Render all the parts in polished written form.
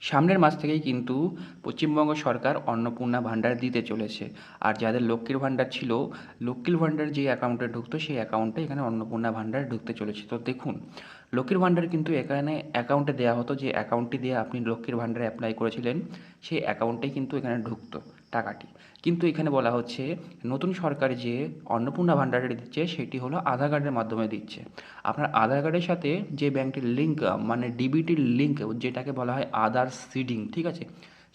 সামনের মাস থেকেই কিন্তু পশ্চিমবঙ্গ সরকার অন্নপূর্ণা ভাণ্ডার দিতে চলেছে। আর যাদের লক্ষ্মীর ভাণ্ডার ছিল, লক্ষ্মীর ভাণ্ডার যে অ্যাকাউন্টে ঢুকতো সেই অ্যাকাউন্টে এখানে অন্নপূর্ণা ভাণ্ডার ঢুকতে চলেছে। তো দেখুন, লক্ষ্মীর ভাণ্ডার কিন্তু এখানে অ্যাকাউন্টে দেওয়া হতো, যে অ্যাকাউন্টটি দিয়ে আপনি লক্ষ্মীর ভাণ্ডারে অ্যাপ্লাই করেছিলেন সেই অ্যাকাউন্টেই কিন্তু এখানে ঢুকতো টাকাটি। কিন্তু এখানে বলা হচ্ছে নতুন সরকার যে অন্নপূর্ণা ভাণ্ডারটি দিচ্ছে সেটি হলো আধার কার্ডের মাধ্যমে দিচ্ছে। আপনার আধার কার্ডের সাথে যে ব্যাংকটির লিঙ্ক, মানে ডিবিটির লিঙ্ক, যেটাকে বলা হয় আধার সিডিং, ঠিক আছে,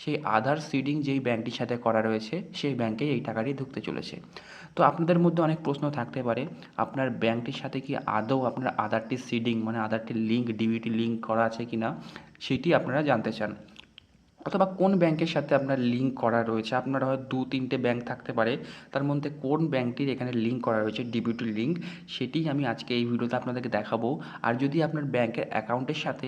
সেই আধার সিডিং যেই ব্যাংকটির সাথে করা রয়েছে সেই ব্যাংকেই এই টাকাটি ঢুকতে চলেছে। তো আপনাদের মধ্যে অনেক প্রশ্ন থাকতে পারে, আপনার ব্যাংকটির সাথে কি আদৌ আপনার আধারটির সিডিং মানে আধারটির লিঙ্ক, ডিবিটি লিঙ্ক করা আছে কি না সেটি আপনারা জানতে চান, অথবা কোন ব্যাংকের সাথে আপনার লিঙ্ক করা রয়েছে। আপনার হয়তো 2-3টে ব্যাংক থাকতে পারে, তার মধ্যে কোন ব্যাংকটির এখানে লিঙ্ক করা রয়েছে ডিবিটি লিঙ্ক, সেটি আমি আজকে এই ভিডিওতে আপনাদেরকে দেখাবো। আর যদি আপনার ব্যাংকের অ্যাকাউন্টের সাথে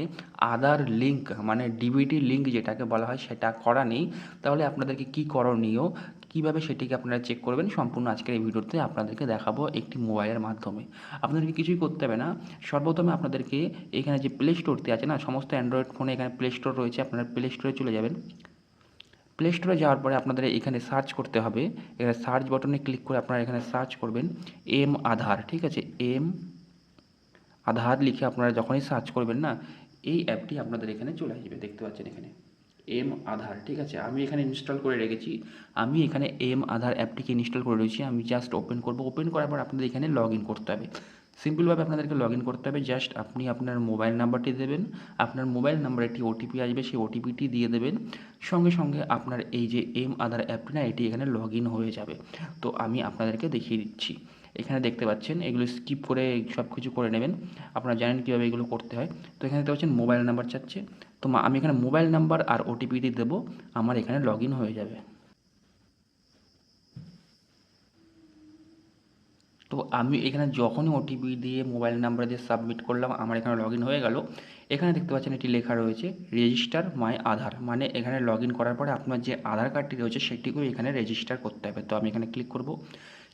আধার লিঙ্ক মানে ডিবিটি লিঙ্ক যেটাকে বলা হয় সেটা করা নেই, তাহলে আপনাদেরকে কী করণীয়, কীভাবে সেটিকে আপনারা চেক করবেন, সম্পূর্ণ আজকের এই ভিডিওতে আপনাদেরকে দেখাবো একটি মোবাইলের মাধ্যমে। আপনাদেরকে কিছুই করতে হবে না। সর্বপ্রথমে আপনাদেরকে এখানে যে প্লে স্টোরটি আছে না, সমস্ত অ্যান্ড্রয়েড ফোনে এখানে প্লে স্টোর রয়েছে, আপনারা প্লে স্টোরে চলে যাবেন। প্লে স্টোরে যাওয়ার পরে আপনাদের এখানে সার্চ করতে হবে। এখানে সার্চ বাটনে ক্লিক করে আপনারা এখানে সার্চ করবেন এম আধার, ঠিক আছে, এম আধার লিখে আপনারা যখনই সার্চ করবেন না, এই অ্যাপটি আপনাদের এখানে চলে আসবে, দেখতে পাচ্ছেন এখানে এম আধার, ঠিক আছে। আমি এখানে ইনস্টল করে রেখেছি, আমি এখানে এম আধার অ্যাপটিকে ইনস্টল করে রয়েছি। আমি জাস্ট ওপেন করব, ওপেন করার পর আপনাদের এখানে লগ ইন করতে হবে। সিম্পলভাবে আপনাদেরকে লগ ইন করতে হবে। জাস্ট আপনি আপনার মোবাইল নাম্বারটি দেবেন, আপনার মোবাইল নাম্বারে একটি ওটিপি আসবে, সেই ওটিপিটি দিয়ে দেবেন। সঙ্গে সঙ্গে আপনার এই যে এম আধার অ্যাপটি না, এটি এখানে লগ ইন হয়ে যাবে। তো আমি আপনাদেরকে দেখিয়ে দিচ্ছি। এখানে দেখতে পাচ্ছেন এগুলো স্কিপ করে সব কিছু করে নেবেন, আপনারা জানেন কীভাবে এগুলো করতে হয়। তো এখানে দেখতে পাচ্ছেন মোবাইল নাম্বার চাচ্ছে, তো আমি এখানে মোবাইল নাম্বার আর ওটিপিটি দেবো, আমার এখানে লগ ইন হয়ে যাবে। তো আমি এখানে যখনই ওটিপি দিয়ে মোবাইল নাম্বার দিয়ে সাবমিট করলাম, আমার এখানে লগ ইন হয়ে গেল। এখানে দেখতে পাচ্ছেন এটি লেখা রয়েছে রেজিস্টার মাই আধার, মানে এখানে লগ ইন করার পরে আপনার যে আধার কার্ডটি রয়েছে সেটিকেও এখানে রেজিস্টার করতে হবে। তো আমি এখানে ক্লিক করব।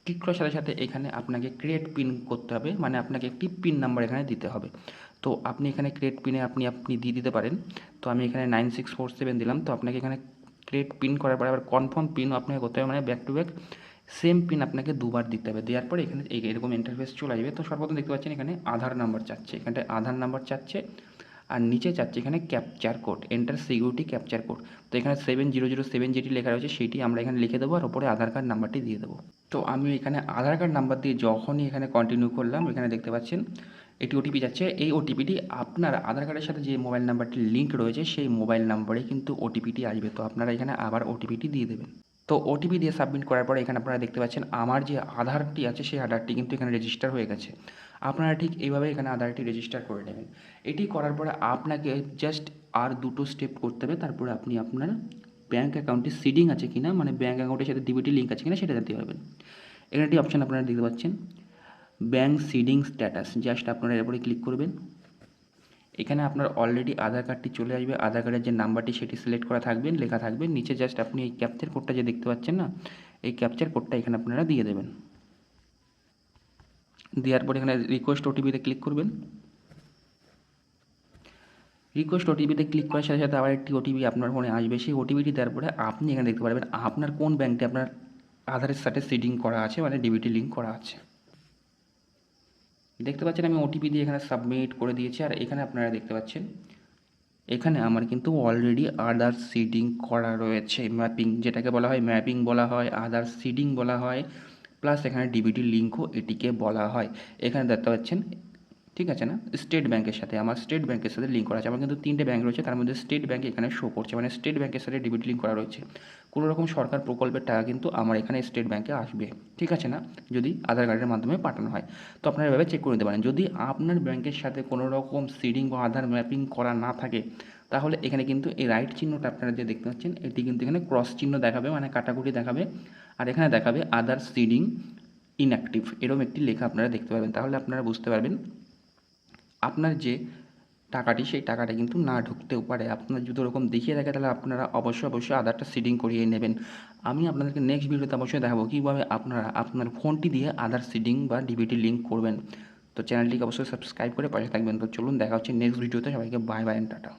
ক্লিক করার সাথে সাথে এখানে আপনাকে ক্রিয়েট পিন করতে হবে, মানে আপনাকে একটি পিন নাম্বার এখানে দিতে হবে। তো আপনি এখানে ক্রিয়েট পিনে আপনি দিয়ে দিতে পারেন। তো আমি এখানে 9647 দিলাম। তো আপনাকে এখানে ক্রিয়েট পিন করার পরে আবার কনফার্ম পিনও আপনাকে করতে হবে, মানে back to back same pin আপনাকে দুবার দিতে হবে। দেওয়ার পরে এখানে এরকম ইন্টারফেস চলে আসবে। তো সর্বপ্রথম দেখতে পাচ্ছেন এখানে আধার নাম্বার চাচ্ছে, এখানটায় আধার নাম্বার চাচ্ছে, আর নিচে চাচ্ছে এখানে capture code, enter security capture code. তো এখানে 7007 যেটি লেখা রয়েছে সেটি আমরা এখানে লিখে দেবো, আর ওপরে আধার কার্ড নাম্বারটি দিয়ে দেবো। তো আমি এখানে আধার কার্ড নাম্বার দিয়ে যখনই এখানে কন্টিনিউ করলাম, এখানে দেখতে পাচ্ছেন একটি ওটিপি যাচ্ছে। এই ওটিপিটি আপনার আধার কার্ডের সাথে যে মোবাইল নাম্বারটি লিঙ্ক রয়েছে সেই মোবাইল নাম্বারে কিন্তু ওটিপিটি আসবে। তো আপনারা এখানে আবার ওটিপিটি দিয়ে দেবেন। তো ওটিপি দিয়ে সাবমিট করার পরে এখানে আপনারা দেখতে পাচ্ছেন আমার যে আধারটি আছে সেই আধারটি কিন্তু এখানে রেজিস্টার হয়ে গেছে। আপনারা ঠিক এইভাবে এখানে আধারটি রেজিস্টার করে নেবেন। এটি করার পরে আপনাকে জাস্ট আর দুটো স্টেপ করতে হবে, তারপরে আপনি আপনার ব্যাঙ্ক অ্যাকাউন্টে সিডিং আছে কিনা, মানে ব্যাঙ্ক অ্যাকাউন্টের সাথে ডিবিটি লিঙ্ক আছে কিনা সেটা জানতে পারবেন। এখানে একটি অপশান আপনারা দেখতে পাচ্ছেন ব্যাঙ্ক সিডিং স্ট্যাটাস, জাস্ট আপনারা এর উপরে ক্লিক করবেন। এখানে আপনার অলরেডি আধার কার্ডটি চলে আসবে, আধার কার্ডের যে নাম্বারটি সেটি সিলেক্ট করা থাকবেন, লেখা থাকবে নিচে। জাস্ট আপনি এই ক্যাপচার কোডটা যে দেখতে পাচ্ছেন না, এই ক্যাপচার কোডটা এখানে আপনারা দিয়ে দেবেন। দেওয়ার পর এখানে রিকোয়েস্ট ওটিপিতে ক্লিক করবেন। রিকোয়েস্ট ওটিপিতে ক্লিক করার সাথে সাথে আবার একটি ওটিপি আপনার ফোনে আসবে। সেই ওটিপিটি দেওয়ার পরে আপনি এখানে দেখতে পারবেন আপনার কোন ব্যাঙ্কটি আপনার আধারের সাথে সিডিং করা আছে, মানে ডিবিটি লিঙ্ক করা আছে। দেখতে পাচ্ছেন আমি ওটিপি দিয়ে এখানে সাবমিট করে দিয়েছি। আর এখানে আপনারা দেখতে পাচ্ছেন এখানে আমার কিন্তু অলরেডি আধার সিডিং করা রয়েছে, ম্যাপিং যেটাকে বলা হয়, ম্যাপিং বলা হয়, আধার সিডিং বলা হয়, প্লাস এখানে ডিবিটি লিঙ্কও এটিকে বলা হয়। এখানে দেখতে পাচ্ছেন, ঠিক আছে না, স্টেট ব্যাঙ্কের সাথে আমার স্টেট ব্যাঙ্কের সাথে লিঙ্ক করা আছে। আমার কিন্তু 3টে ব্যাঙ্ক রয়েছে, তার মধ্যে স্টেট ব্যাঙ্ক এখানে শো করছে, মানে স্টেট ব্যাঙ্কের সাথে ডিবিটি লিঙ্ক করা রয়েছে। কোনো রকম সরকার প্রকল্পের টাকা কিন্তু আমার এখানে স্টেট ব্যাঙ্কে আসবে, ঠিক আছে না, যদি আধার কার্ডের মাধ্যমে পাঠানো হয়। তো আপনারা এভাবে চেক করে নিতে পারেন। যদি আপনার ব্যাঙ্কের সাথে কোনো রকম সিডিং বা আধার ম্যাপিং করা না থাকে, তাহলে এখানে কিন্তু এই রাইট চিহ্নটা আপনারা যে দেখতে পাচ্ছেন এটি কিন্তু এখানে ক্রস চিহ্ন দেখাবে, মানে কাটাকুটি দেখাবে, আর এখানে দেখাবে আধার সিডিং ইনঅ্যাক্টিভ, এরকম একটি লেখা আপনারা দেখতে পাবেন। তাহলে আপনারা বুঝতে পারবেন আপনার যে টাকাটি সেই টাকাটা কিন্তু না ঢুকতেও পারে। আপনার যদি ওরকম দেখিয়ে থাকে তাহলে আপনারা অবশ্যই আধারটা সিডিং করিয়ে নেবেন। আমি আপনাদেরকে নেক্সট ভিডিওতে অবশ্যই দেখাবো কীভাবে আপনারা আপনার ফোনটি দিয়ে আধার সিডিং বা ডিবিটি লিঙ্ক করবেন। তো চ্যানেলটিকে অবশ্যই সাবস্ক্রাইব করে পাশে থাকবেন। তো চলুন দেখা হচ্ছে নেক্সট ভিডিওতে। সবাইকে বাই বাই এন্ড টাটা।